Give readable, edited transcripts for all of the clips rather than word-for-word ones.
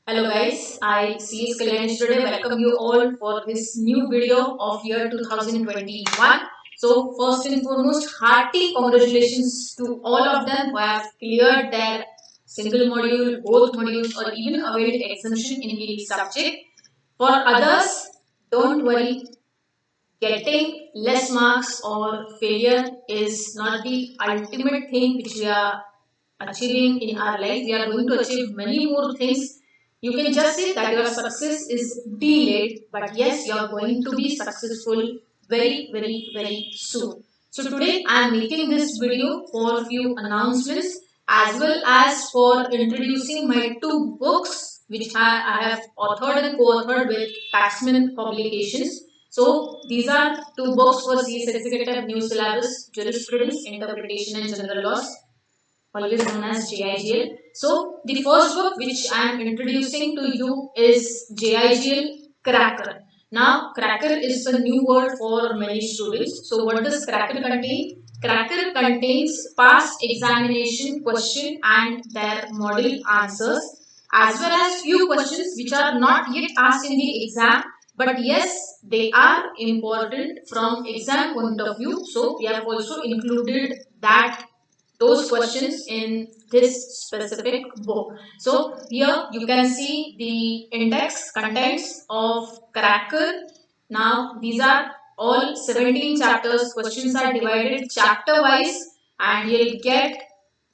Hello guys, I CS Kalyani today welcome you all for this new video of year 2021. So first and foremost, hearty congratulations to all of them who have cleared their single module, both modules or even availed exemption in the subject. For others, don't worry, getting less marks or failure is not the ultimate thing which we are achieving in our life. We are going to achieve many more things. You can just say that your success is delayed, but yes, you are going to be successful very soon. So today I am making this video for a few announcements as well as for introducing my two books which I have authored and co-authored with Taxman Publications. So these are two books for CS Executive New Syllabus, Jurisprudence, Interpretation and General Laws, always known as JIGL. So the first book which I am introducing to you is JIGL Cracker. Now Cracker is a new word for many students. So what does Cracker contain? Cracker contains past examination question and their model answers as well as few questions which are not yet asked in the exam, but yes, they are important from exam point of view. So we have also included that those questions in this specific book. So here you can see the index contents of Cracker. Now these are all 17 chapters. Questions are divided chapter wise and you'll get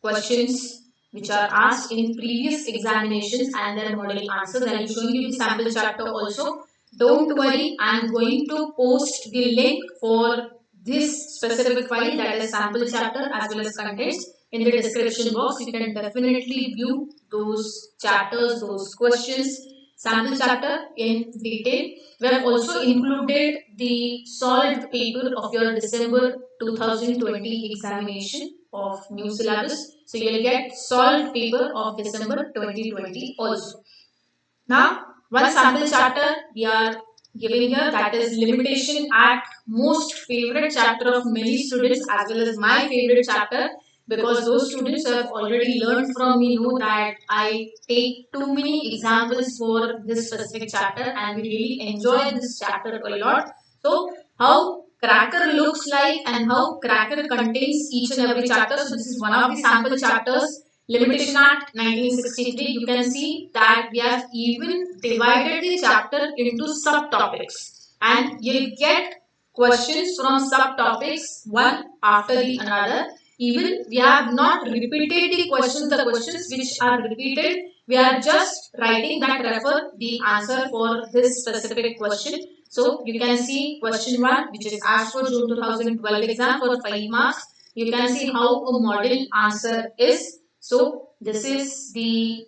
questions which are asked in previous examinations and their model answers. I am showing you the sample chapter also. Don't worry, I am going to post the link for this specific file, that is sample chapter as well as contents, in the description box. You can definitely view those chapters, those questions, sample chapter in detail. We have also included the solved paper of your December 2020 examination of new syllabus. So you will get solved paper of December 2020 also. Now, one sample chapter we are giving here, that is Limitation Act, most favorite chapter of many students as well as my favorite chapter, because those students who have already learned from me know that I take too many examples for this specific chapter and we really enjoy this chapter a lot. So, how Cracker looks like and how Cracker contains each and every chapter. So, this is one of the sample chapters. Limitation Act 1963, you can see that we have even divided the chapter into subtopics and you'll get questions from subtopics one after the another. Even we have not repeated the questions which are repeated, we are just writing that refer the answer for this specific question. So you can see question 1 which is asked for June 2012 exam for 5 marks. You can see how a model answer is. So this is the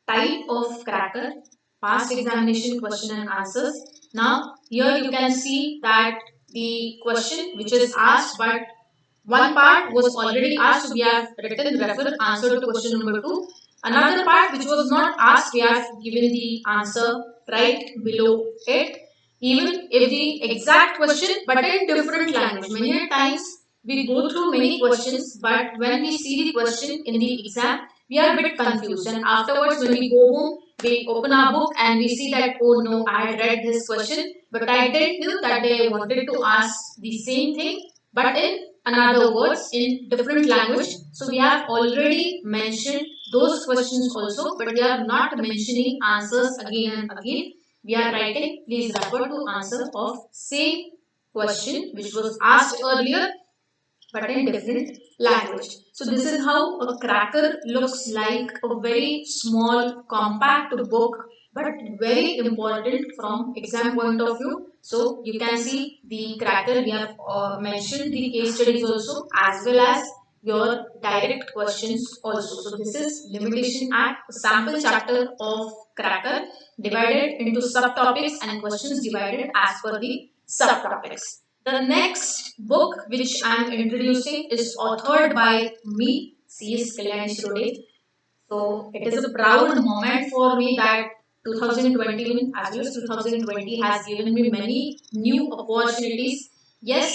type of Cracker, past examination question and answers. Now here you can see that the question which is asked, but one part was already asked, so we have written refer answer to question number 2. Another part which was not asked, we have given the answer right below it. Even if the exact question but in different language. Many times we go through many questions, but when we see the question in the exam, we are a bit confused. And afterwards, when we go home, we open our book and we see that, oh no, I had read this question, but I didn't know that they wanted to ask the same thing, but in another words, in different language. So we have already mentioned those questions also, but we are not mentioning answers again and again. We are writing, please refer to answer of same question which was asked earlier but in different language. So this is how a Cracker looks like, a very small compact book but very important from exam point of view. So you can see the Cracker, we have mentioned the case studies also as well as your direct questions also. So this is Limitation Act, sample chapter of Cracker divided into subtopics and questions divided as per the subtopics. The next book which I am introducing is authored by me, CS Kalyani Shirode. So it is a proud moment for me that 2021 as well as 2020 has given me many new opportunities. Yes,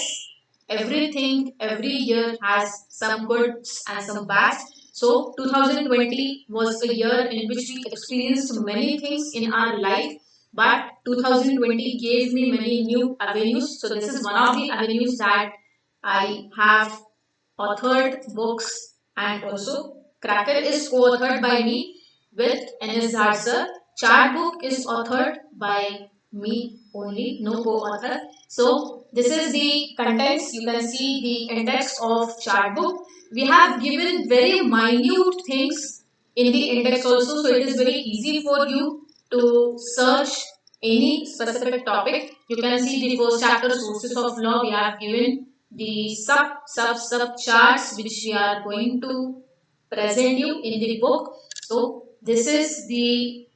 everything, every year has some goods and some bads. So 2020 was a year in which we experienced many things in our life, but 2020 gave me many new avenues. So this is one of the avenues that I have authored books, and also Cracker is co-authored by me with NS Zar sir. Chart book is authored by me only, no co-author. So this is the contents. You can see the index of chart book. We have given very minute things in the index also, so it is very easy for you to search any specific topic. You can see the first chapter, sources of law. We have given the sub charts which we are going to present you in the book. So this is the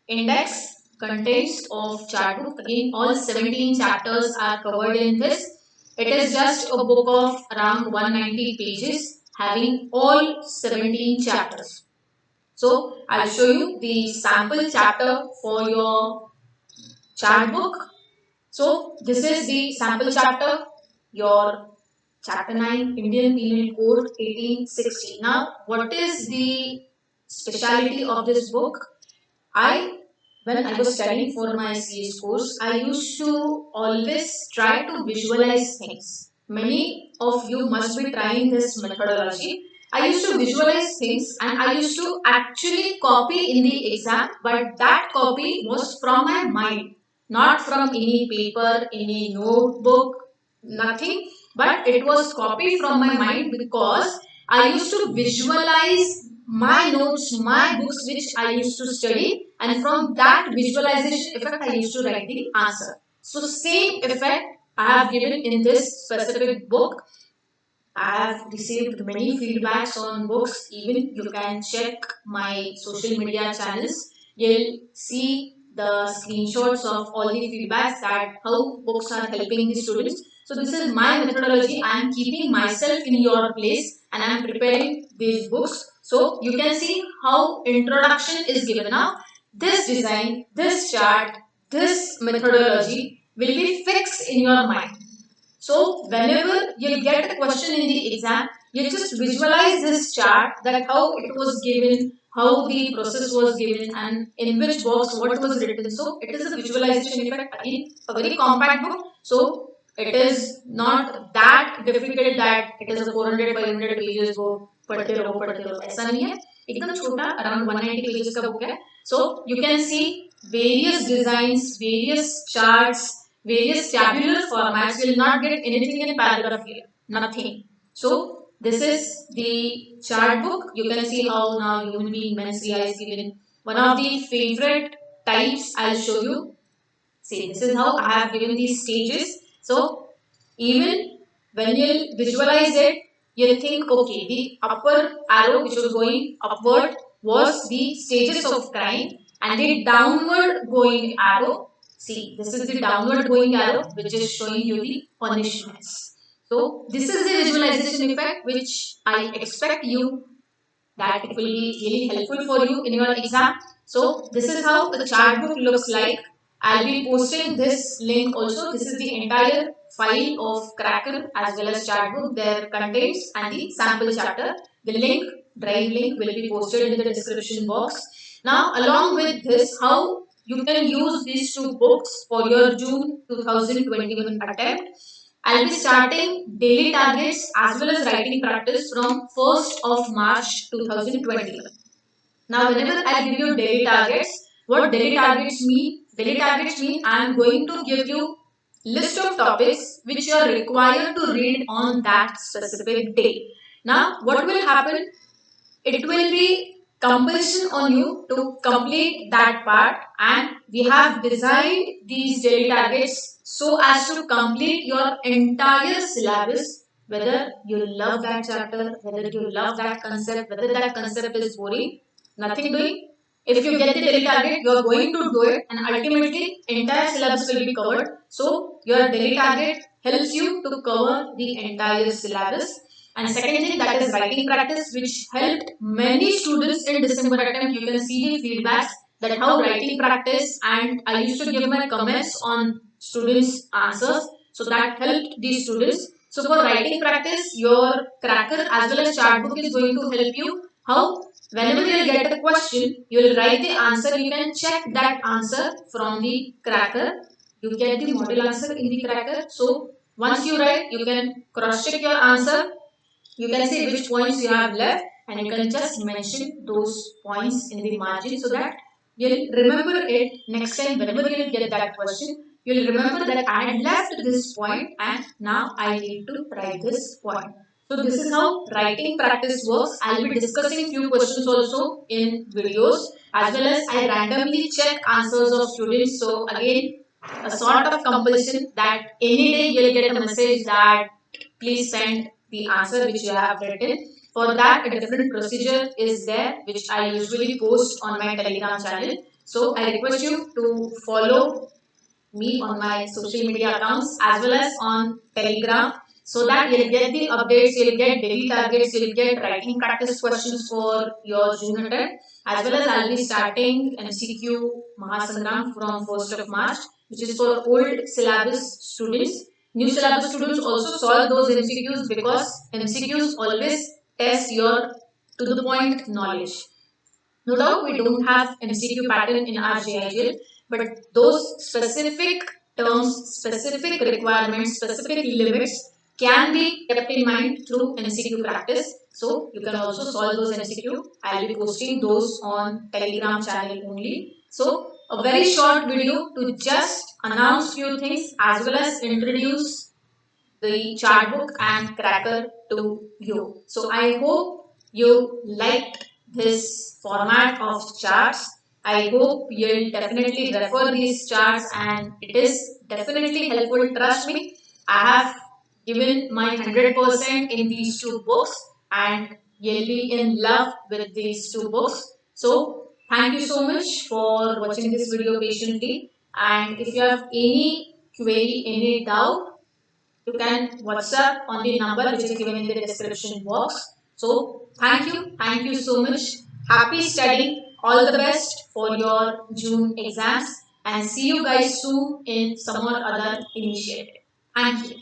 index contents of chart book. Again, all 17 chapters are covered in this. It is just a book of around 190 pages having all 17 chapters. So I'll show you the sample chapter for your chart book. So this is the sample chapter, your chapter 9, Indian Penal Code 1860. Now, what is the speciality of this book? When I was studying for my CS course, I used to always try to visualize things. Many of you must be trying this methodology. I used to visualize things and I used to actually copy in the exam, but that copy was from my mind, not from any paper, any notebook, nothing, but it was copied from my mind because I used to visualize my notes, my books which I used to study, and from that visualization effect I used to write the answer. So same effect I have given in this specific book. I have received many feedbacks on books. Even you can check my social media channels. You'll see the screenshots of all the feedbacks that how books are helping the students. So this is my methodology. I am keeping myself in your place and I am preparing these books. So you can see how introduction is given. Now this design, this chart, this methodology will be fixed in your mind. So whenever you get a question in the exam, you just visualize this chart, that how it was given, how the process was given, and in which box what was written. So it is a visualization effect. Again, a very compact book. So it is not that difficult that it is a 400-500 pages book. पढ़ते रहो ऐसा नहीं है, एकदम छोटा around 190 pages का book है. So you can see various designs, various charts, various tabular formats. You will not get anything in paragraph here, nothing. So this is the chart book. You can see how now human being men's is given. One of the favorite types I'll show you. See, this is how I have given these stages. So even when you visualize it, you'll think, okay, the upper arrow which was going upward was the stages of crime, and the downward going arrow, see, this is the downward going arrow which is showing you the punishments. So this is the visualization effect which I expect you that it will be really helpful for you in your exam. So this is how the chart book looks like. I'll be posting this link also. This is the entire file of Cracker as well as chart book, their contents and the sample chapter. The link, drive link will be posted in the description box. Now along with this, how you can use these two books for your June 2021 attempt. I'll be starting daily targets as well as writing practice from 1st of March 2021. Now, whenever I give you daily targets, what daily targets mean? Daily targets mean I am going to give you list of topics which you are required to read on that specific day. Now, what will happen? It will be compulsion on you to complete that part, and we have designed these daily targets so as to complete your entire syllabus, whether you love that chapter, whether you love that concept, whether that concept is boring, nothing doing. If you get the daily target, you are going to do it, and ultimately entire syllabus will be covered. So your daily target helps you to cover the entire syllabus. And second thing, that is writing practice, which helped many students in December attempt. You can see the feedbacks that how writing practice, and I used to give my comments on students' answers. So that helped these students. So for writing practice, your Cracker as well as chart book is going to help you How? Whenever you get a question, you will write the answer. You can check that answer from the cracker. You get the model answer in the cracker. So once you write, you can cross check your answer. You can say which points you have left, and you can just mention those points in the margin so that you'll remember it next time. Whenever you'll get that question, you'll remember that I had left this point and now I need to write this point. So this is how writing practice works. I'll be discussing few questions also in videos, as well as I randomly check answers of students. So again, a sort of compulsion that any day you'll get a message that please send the answer which you have written. For that, a different procedure is there which I usually post on my Telegram channel. So I request you to follow me on my social media accounts as well as on Telegram, so that you'll get the updates, you'll get daily targets, you'll get writing practice questions for your June attempt, as well as I'll be starting MCQ Mahasangram from 1st of March, which is for old syllabus students. New syllabus students also solve those MCQs because MCQs always test your to the point knowledge. No doubt we don't have MCQ pattern in our JIGL, but those specific terms, specific requirements, specific limits can be kept in mind through MCQ practice. So you can also solve those MCQ. I'll be posting those on Telegram channel only. So a very short video to just announce few things as well as introduce the chart book and cracker to you. So I hope you liked this format of charts. I hope you'll definitely refer these charts and it is definitely helpful. Trust me, I have given my 100% in these two books and you'll be in love with these two books. So thank you so much for watching this video patiently, and if you have any query, any doubt, you can WhatsApp on the number which is given in the description box. So thank you so much. Happy studying. All the best for your June exams and see you guys soon in some or other initiative. Thank you.